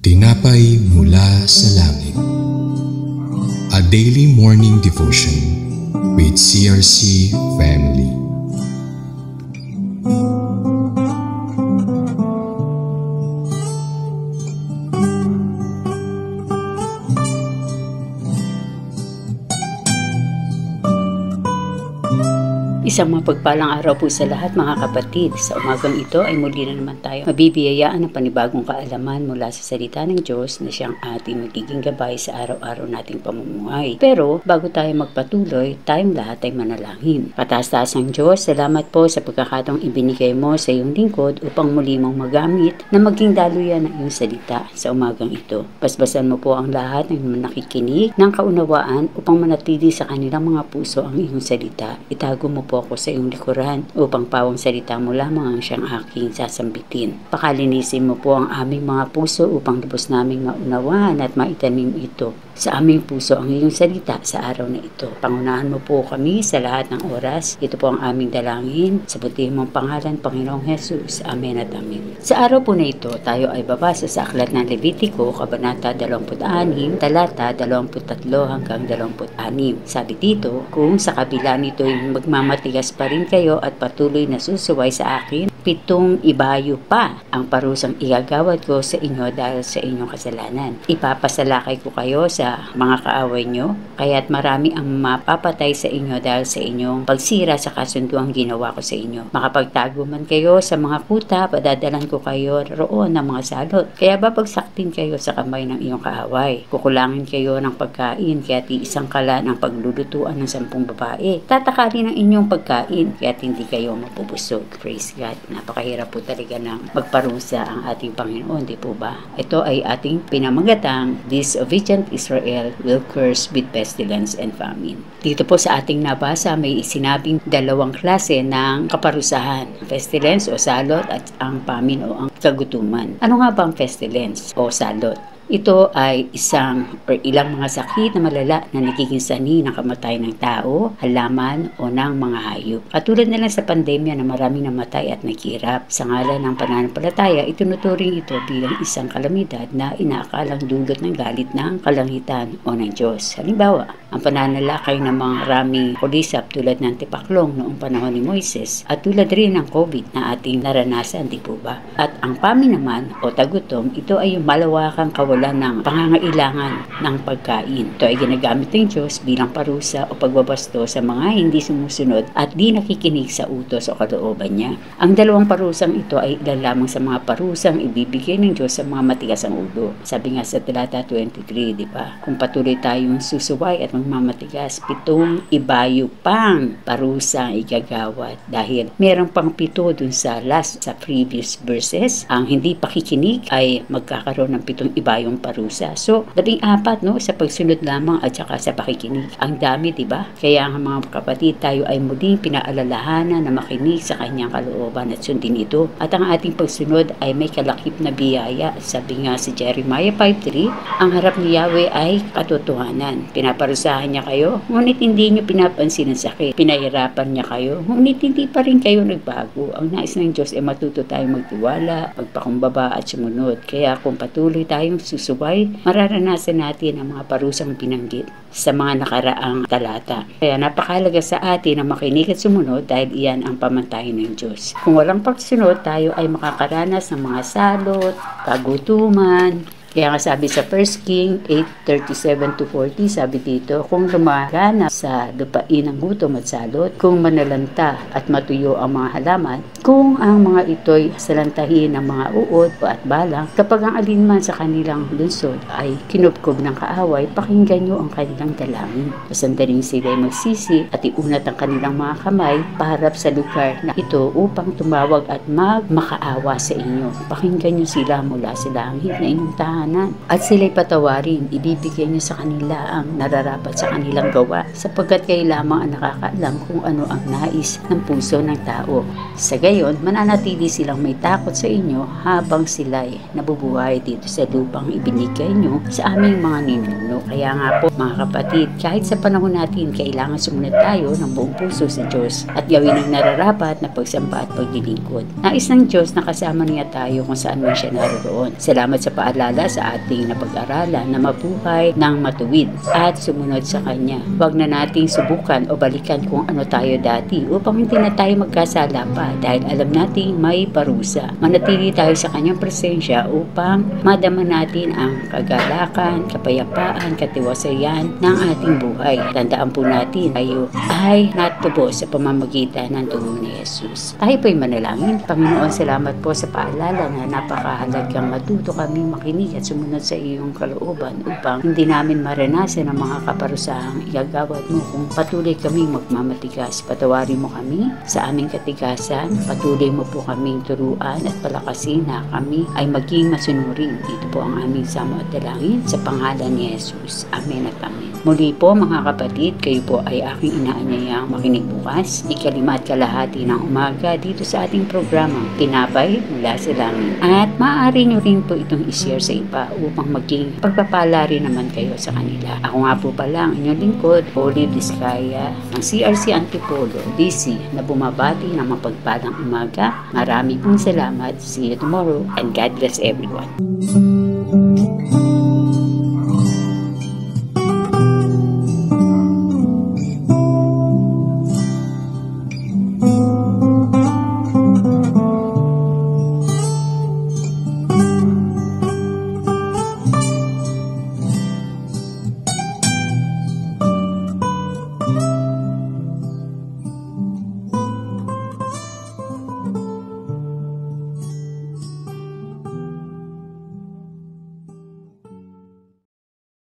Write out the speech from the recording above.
Tinapay mula sa langit. A daily morning devotion with CRC Family. Isang mapagpalang araw po sa lahat mga kapatid. Sa umagang ito ay muli na naman tayo mabibiyayaan ng panibagong kaalaman mula sa salita ng Diyos na siyang ating magiging gabay sa araw-araw nating pamumuhay. Pero bago tayo magpatuloy, tayong lahat ay manalangin. Pataas-taas ang Diyos, salamat po sa pagkakataong ibinigay mo sa iyong lingkod upang muli mong magamit na maging daluyan ng iyong salita sa umagang ito. Basbasan mo po ang lahat ng nakikinig ng kaunawaan upang manatili sa kanilang mga puso ang iyong salita. Itago mo po ako sa iyong likuran upang pawang salita mo lamang ang siyang aking sasambitin. Pakalinisin mo po ang aming mga puso upang lubos naming maunawaan at maitanim ito sa aming puso ang iyong salita sa araw na ito. Pangunahan mo po kami sa lahat ng oras. Ito po ang aming dalangin sa butihing mong pangalan, Panginoong Jesus. Amen at amen. Sa araw po na ito, tayo ay babasa sa aklat ng Levitico, Kabanata 26, talata 23 hanggang 26. Sabi dito, kung sa kabila nito'y magmamatigas pa rin kayo at patuloy na susuway sa akin, 7 ibayo pa ang parusang igagawad ko sa inyo dahil sa inyong kasalanan. Ipapasalakay ko kayo sa mga kaaway nyo, kaya't marami ang mapapatay sa inyo dahil sa inyong pagsira sa kasunduang ginawa ko sa inyo. Makapagtago man kayo sa mga kuta, padadalan ko kayo roon ng mga salot. Kaya babagsaktin kayo sa kamay ng iyong kaaway. Kukulangin kayo ng pagkain, kaya't isang kalan ang paglulutuan ng 10 babae. Tatakalin ang inyong pagkain, kaya't hindi kayo mapubusog. Praise God. Napakahirap po talaga ng magparusa ang ating Panginoon, di po ba? Ito ay ating pinamagatang disobedient Israel will curse with pestilence and famine. Dito po sa ating nabasa may sinabing 2 klase ng kaparusahan, pestilence o salot at ang famine o ang kagutuman. Ano nga ba ang pestilence o salot? Ito ay ilang mga sakit na malala na nagiging sanhi ng kamatayan ng tao, halaman o ng mga hayop. Katulad na lang sa pandemya na maraming namatay at nakirap. Sa ngalan ng pananampalataya, itinuturing ito bilang isang kalamidad na inaakalang dulot ng galit ng kalangitan o ng Diyos. Halimbawa, ang pananalakay ng mga maraming kulisap tulad ng tipaklong noong panahon ni Moises at tulad rin ng COVID na ating naranasan, di po ba? At ang famine naman o tagutom, ito ay yung malawakang ng pangangailangan ng pagkain. Ito ay ginagamit ng Diyos bilang parusa o pagbabasto sa mga hindi sumusunod at di nakikinig sa utos o kalooban niya. Ang dalawang parusang ito ay ilan lamang sa mga parusang ibibigay ng Diyos sa mga matigas ang ulo. Sabi nga sa talata 23, di ba? Kung patuloy tayong susuway at magmamatigas, 7 ibayo pang parusa igagawad. Dahil meron pang 7 dun sa previous verses, ang hindi pakikinig ay magkakaroon ng 7 ibayo yung parusa. So, 14 no, sa pagsunod lamang at saka sa pakikinig. Ang dami, di ba? Kaya nga mga kapatid, tayo ay muling pinaalalahanan na makinig sa kanyang kalooban at sundin ito. At ang ating pagsunod ay may kalakip na biyaya. Sabi nga si Jeremiah 5:3, ang harap ni Yahweh ay katotohanan. Pinaparusahan niya kayo, ngunit hindi niyo pinapansin ang sakit. Pinahirapan niya kayo, ngunit hindi pa rin kayo nagbago. Ang nais ng Diyos ay matuto tayong magtiwala, magpakumbaba at sumunod. Kaya kung patuloy tayong susubay, mararanasan natin ang mga parusang binanggit sa mga nakaraang talata. Kaya napakahalaga sa atin na makinig at sumunod dahil iyan ang pamantayan ng Diyos. Kung walang pagsunod, tayo ay makakaranas ng mga salot, kagutuman. Kaya nga sabi sa 1 King 8:37-40, sabi dito, kung lumagana sa lupain ang gutom at salot, kung manalanta at matuyo ang mga halaman, kung ang mga ito'y salantahin ng mga uod at balang, kapag ang alinman sa kanilang lungsod ay kinubkob ng kaaway, pakinggan nyo ang kanilang dalangin. Pasandaling sila ay magsisi at iunat ang kanilang mga kamay paharap sa lugar na ito upang tumawag at magmakaawa sa inyo. Pakinggan nyo sila mula sa langit na inyong tahanan at sila'y patawarin, ibibigay niyo sa kanila ang nararapat sa kanilang gawa sapagkat kayo lamang ang nakakaalam kung ano ang nais ng puso ng tao. Sa gayon, gayon, mananatili silang may takot sa inyo habang sila'y nabubuhay dito sa lupang ibinigay nyo sa aming mga ninuno. Kaya nga po mga kapatid, kahit sa panahon natin, kailangan sumunod tayo ng buong puso sa Diyos at gawin ang nararapat na pagsamba at paglilingkod. Nais ng Diyos na kasama niya tayo kung saan man siya naroon. Salamat sa paalala sa ating napag-aralan na mabuhay ng matuwid at sumunod sa Kanya. Huwag na nating subukan o balikan kung ano tayo dati upang hindi na tayo magkasala pa dahil alam nating may parusa. Manatili tayo sa Kanyang presensya upang madama natin ang kagalakan, kapayapaan, katiwasayan ng ating buhay. Tandaan po natin, tayo ay natubos sa pamamagitan ng dugo ni Jesus. Tayo po'y manalangin. Panginoon, salamat po sa paalala na napakahalagang matuto kami makinig at sumunod sa iyong kalooban upang hindi namin maranasan ang mga kaparusahang igagawad mo kung patuloy kaming magmamatigas. Patawarin mo kami sa aming katigasan. Patuloy mo po kaming turuan at palakasin na kami ay maging masunurin. Ito po ang aming samo at dalangin sa pangalan ni Jesus. Amen at amen. Muli po mga kapatid, kayo po ay aking inaanyayang makinig bukas, ika-5 at kalahati ng umaga dito sa ating programang Tinapay Mula sa Langit. At maaari nyo rin po itong i-share sa iba upang maging pagpapala rin naman kayo sa kanila. Ako nga po pala ang inyong lingkod, Olive Vizcaya ng CRC Antipolo, DC, na bumabati ng mapagpalang umaga. Marami pong salamat. See you tomorrow and God bless everyone.